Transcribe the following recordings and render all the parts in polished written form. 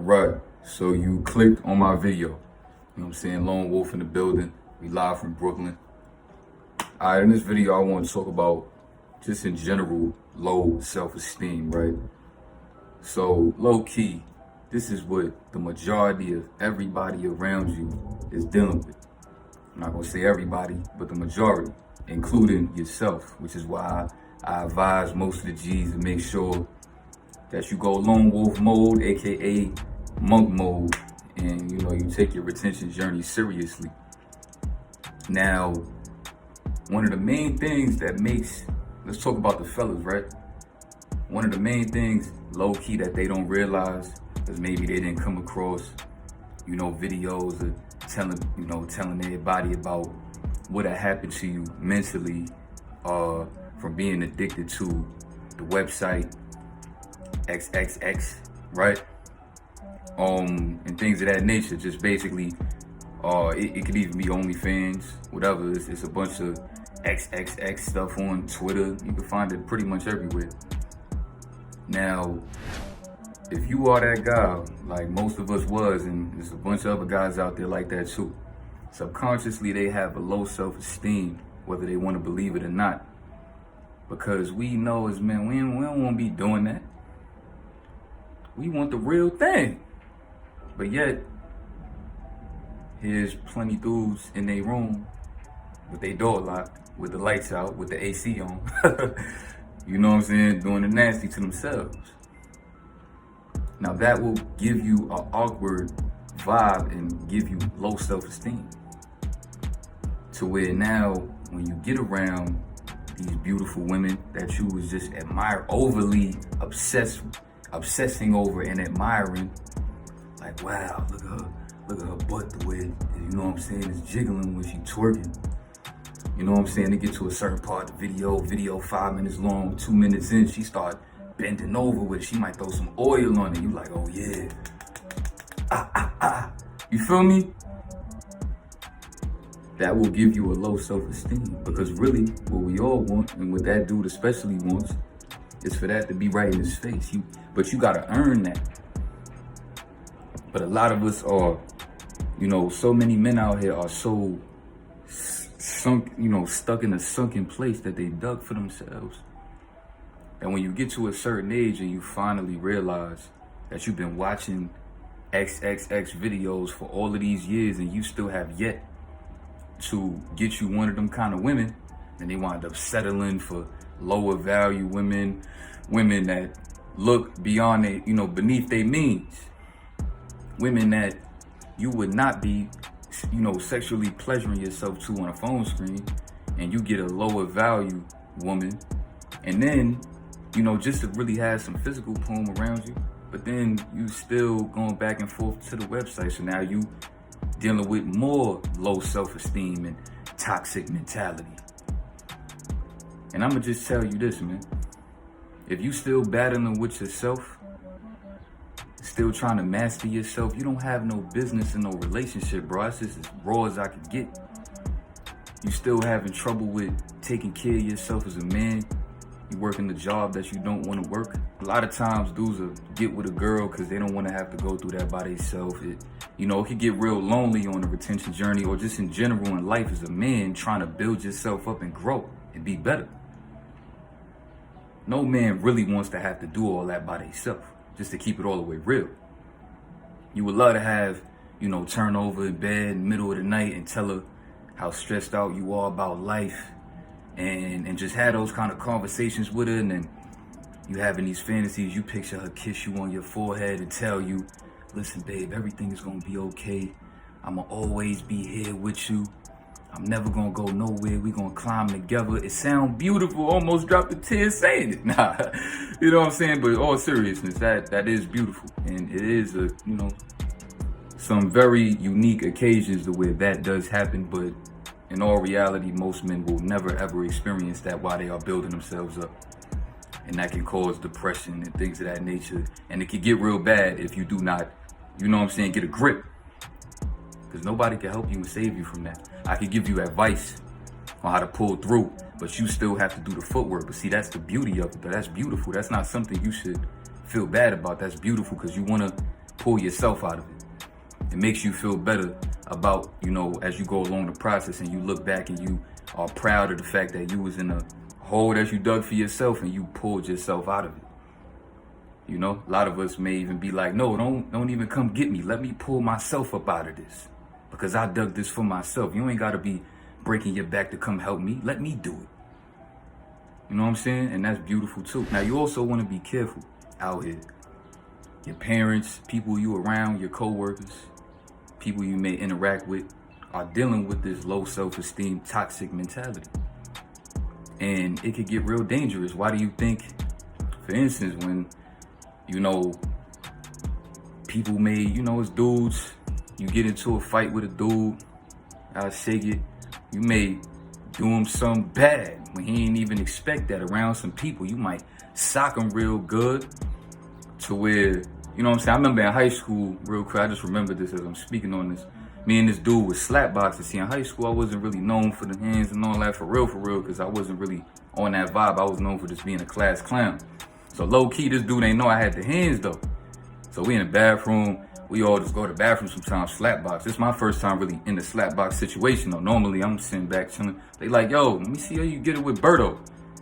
Right, so you clicked on my video. You know what I'm saying? Lone Wolf in the building. We live from Brooklyn. Alright, in this video I want to talk about just in general low self-esteem, right? So low key, this is what the majority of everybody around you is dealing with. I'm not gonna say everybody, but the majority, including yourself, which is why I advise most of the G's to make sure that you go lone wolf mode, aka monk mode, and you take your retention journey seriously. Now, one of the main things that let's talk about the fellas, right? One of the main things, low key, that they don't realize is maybe they didn't come across, videos of telling everybody about what had happened to you mentally, from being addicted to the website XXX, right? And things of that nature. Just basically, it could even be OnlyFans, whatever. It's a bunch of XXX stuff on Twitter. You can find it pretty much everywhere. Now, if you are that guy, like most of us was, and there's a bunch of other guys out there like that too, subconsciously they have a low self-esteem, whether they want to believe it or not. Because we know as men, we don't want to be doing that. We want the real thing. But yet, here's plenty dudes in their room with their door locked, with the lights out, with the AC on. You know what I'm saying? Doing the nasty to themselves. Now that will give you an awkward vibe and give you low self-esteem. To where now, when you get around these beautiful women that you was just overly obsessing over and admiring, like, wow, look at her butt, the way, you know what I'm saying, it's jiggling when she twerking. You know what I'm saying? They get to a certain part of the video 5 minutes long, 2 minutes in, she start bending over with it. She might throw some oil on it. You like, oh yeah. You feel me? That will give you a low self-esteem, because really what we all want, and what that dude especially wants, is for that to be right in his face. But you gotta earn that. But a lot of us are, so many men out here are so stuck in a sunken place that they dug for themselves. And when you get to a certain age and you finally realize that you've been watching XXX videos for all of these years and you still have yet to get you one of them kind of women, and they wind up settling for lower value women that look beyond it, beneath their means, women that you would not be, sexually pleasuring yourself to on a phone screen, and you get a lower value woman, and then, just to really have some physical poem around you, but then you still going back and forth to the website, so now you dealing with more low self-esteem and toxic mentality. And I'm gonna just tell you this, man. If you still battling with yourself, still trying to master yourself, you don't have no business in no relationship, bro. It's just as raw as I could get. You still having trouble with taking care of yourself as a man. You working the job that you don't want to work. A lot of times dudes will get with a girl because they don't want to have to go through that by themselves. It could get real lonely on the retention journey, or just in general in life as a man, trying to build yourself up and grow and be better. No man really wants to have to do all that by themselves, just to keep it all the way real. You would love to have, turn over in bed in the middle of the night and tell her how stressed out you are about life, and just have those kind of conversations with her, and then you having these fantasies. You picture her kiss you on your forehead and tell you, listen, babe, everything is gonna be okay. I'ma always be here with you. I'm never gonna go nowhere. We gonna climb together. It sound beautiful. Almost dropped a tear saying it. Nah, you know what I'm saying? But in all seriousness, that is beautiful, and it is some very unique occasions to where that does happen. But in all reality, most men will never ever experience that while they are building themselves up, and that can cause depression and things of that nature. And it can get real bad if you do not, get a grip. Because nobody can help you and save you from that. I could give you advice on how to pull through, but you still have to do the footwork. But see, that's the beauty of it. But that's beautiful. That's not something you should feel bad about. That's beautiful, because you want to pull yourself out of it. It makes you feel better about, you know, as you go along the process and you look back and you are proud of the fact that you was in a hole that you dug for yourself and you pulled yourself out of it. You know, a lot of us may even be like, no, don't even come get me. Let me pull myself up out of this because I dug this for myself. You ain't got to be breaking your back to come help me. Let me do it. You know what I'm saying? And that's beautiful too. Now, you also want to be careful out here. Your parents, people you around, your coworkers, people you may interact with are dealing with this low self-esteem, toxic mentality. And it could get real dangerous. Why do you think, for instance, when, you know, people may, you know, as dudes, you get into a fight with a dude, I'll shake it, you may do him something bad when he ain't even expect that around some people. You might sock him real good to where, you know what I'm saying? I remember in high school, real quick, I just remember this as I'm speaking on this. Me and this dude was slapboxing. See, in high school, I wasn't really known for the hands and all that for real, because I wasn't really on that vibe. I was known for just being a class clown. So low key, this dude ain't know I had the hands though. So we in the bathroom. We all just go to the bathroom sometimes, slapbox. This is my first time really in the slapbox situation though. Normally I'm sitting back chilling. They like, yo, let me see how you get it with Berto.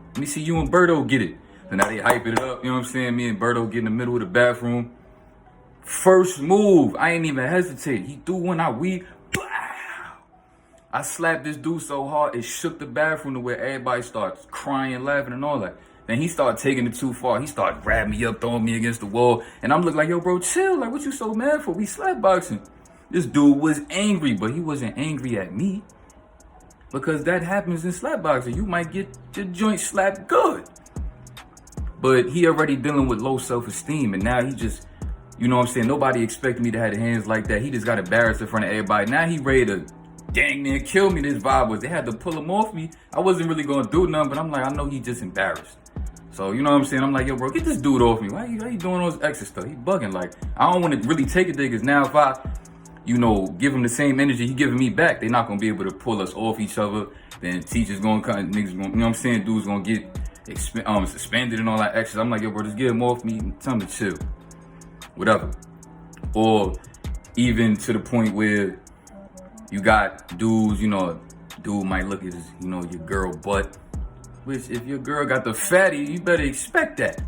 Let me see you and Berto get it. So now they hyping it up, you know what I'm saying? Me and Berto get in the middle of the bathroom. First move, I ain't even hesitate. He threw one out, I slapped this dude so hard, it shook the bathroom to where everybody starts crying, laughing and all that. Then he started taking it too far. He started grabbing me up, throwing me against the wall. And I'm looking like, yo, bro, chill. Like, what you so mad for? We slapboxing. This dude was angry, but he wasn't angry at me. Because that happens in slapboxing. You might get your joint slapped good. But he already dealing with low self-esteem. And now he just, you know what I'm saying? Nobody expected me to have the hands like that. He just got embarrassed in front of everybody. Now he ready to dang near kill me. This vibe was, they had to pull him off me. I wasn't really going to do nothing, but I'm like, I know he just embarrassed. So, you know what I'm saying? I'm like, yo, bro, get this dude off me. Why you doing all this extra stuff? He bugging. Like, I don't want to really take it there because now if I, you know, give him the same energy he giving me back, they're not going to be able to pull us off each other. Then teachers going to come, niggas going, you know what I'm saying? Dudes going to get suspended and all that extra. I'm like, yo, bro, just get him off me and tell him to chill. Whatever. Or even to the point where you got dudes, you know, dude might look at his, you know, your girl butt. Which, if your girl got the fatty, you better expect that.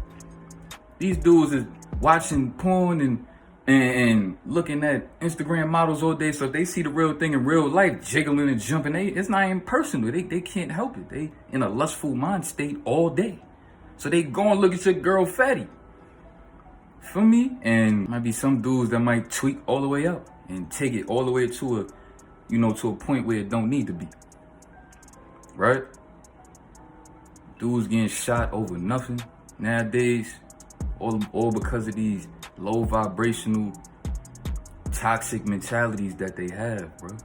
These dudes is watching porn and looking at Instagram models all day, so if they see the real thing in real life, jiggling and jumping, it's not even personal. They can't help it. They in a lustful mind state all day. So they go and look at your girl fatty. For me, and might be some dudes that might tweak all the way up and take it all the way to a, you know, to a point where it don't need to be. Right? Dudes getting shot over nothing nowadays, all because of these low vibrational, toxic mentalities that they have, bro.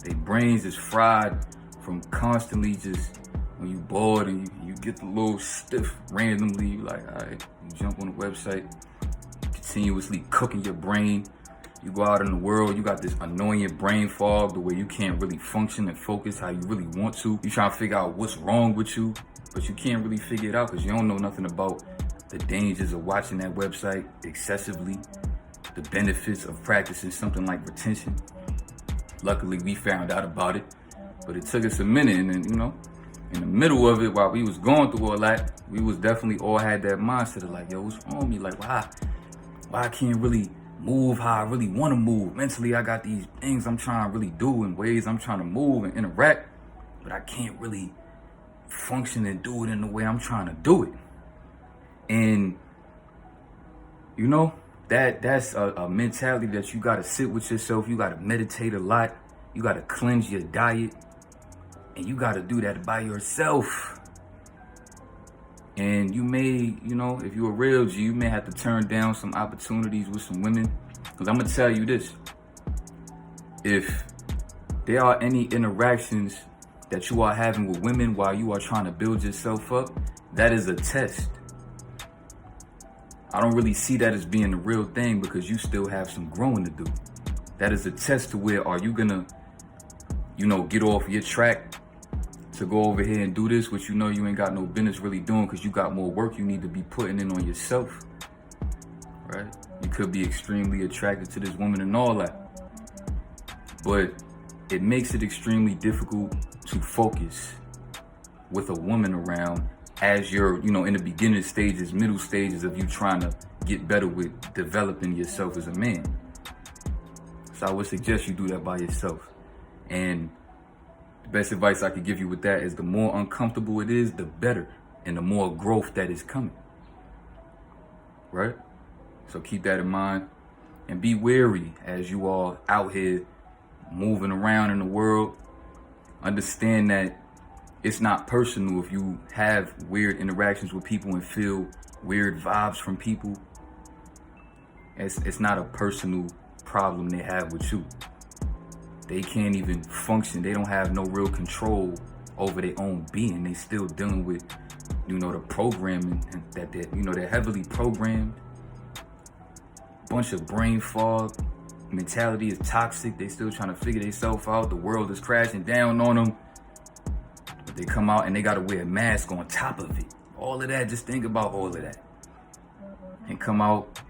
Their brains is fried from constantly just, when you bored and you get the little stiff randomly, you like, all right, you jump on the website, continuously cooking your brain. You go out in the world, you got this annoying brain fog the way you can't really function and focus how you really want to. You trying to figure out what's wrong with you, but you can't really figure it out because you don't know nothing about the dangers of watching that website excessively, the benefits of practicing something like retention. Luckily, we found out about it, but it took us a minute. And then, you know, in the middle of it, while we was going through all that, we was definitely all had that mindset of like, yo, what's wrong with me? Like, why I can't really move how I really want to move? Mentally, I got these things I'm trying to really do and ways I'm trying to move and interact, but I can't really function and do it in the way I'm trying to do it. And, you know, that's a mentality that you got to sit with yourself. You got to meditate a lot. You got to cleanse your diet. And you got to do that by yourself. And you may, you know, if you're a real G, you may have to turn down some opportunities with some women. Because I'm going to tell you this. If there are any interactions that you are having with women while you are trying to build yourself up, that is a test. I don't really see that as being the real thing because you still have some growing to do. That is a test to where are you gonna, you know, get off your track to go over here and do this, which you know you ain't got no business really doing because you got more work you need to be putting in on yourself. right? You could be extremely attracted to this woman and all that. But it makes it extremely difficult to focus with a woman around as you're, in the beginning stages, middle stages of you trying to get better with developing yourself as a man. So I would suggest you do that by yourself. And the best advice I could give you with that is the more uncomfortable it is, the better, and the more growth that is coming. Right? So keep that in mind and be wary as you are out here moving around in the world. Understand that it's not personal if you have weird interactions with people and feel weird vibes from people. It's not a personal problem they have with you. They can't even function. They don't have no real control over their own being. They still dealing with, the programming that they're heavily programmed. Bunch of brain fog. Mentality is toxic. They still trying to figure themselves out. The world is crashing down on them. But they come out and they gotta wear a mask on top of it. All of that, just think about all of that. And come out,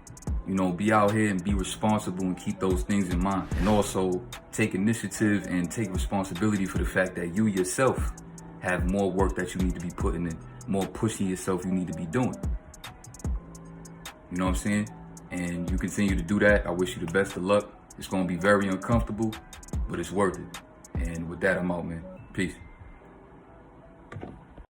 be out here and be responsible and keep those things in mind. And also take initiative and take responsibility for the fact that you yourself have more work that you need to be putting in, more pushing yourself you need to be doing. You know what I'm saying? And you continue to do that. I wish you the best of luck. It's going to be very uncomfortable, but it's worth it. And with that, I'm out, man. Peace.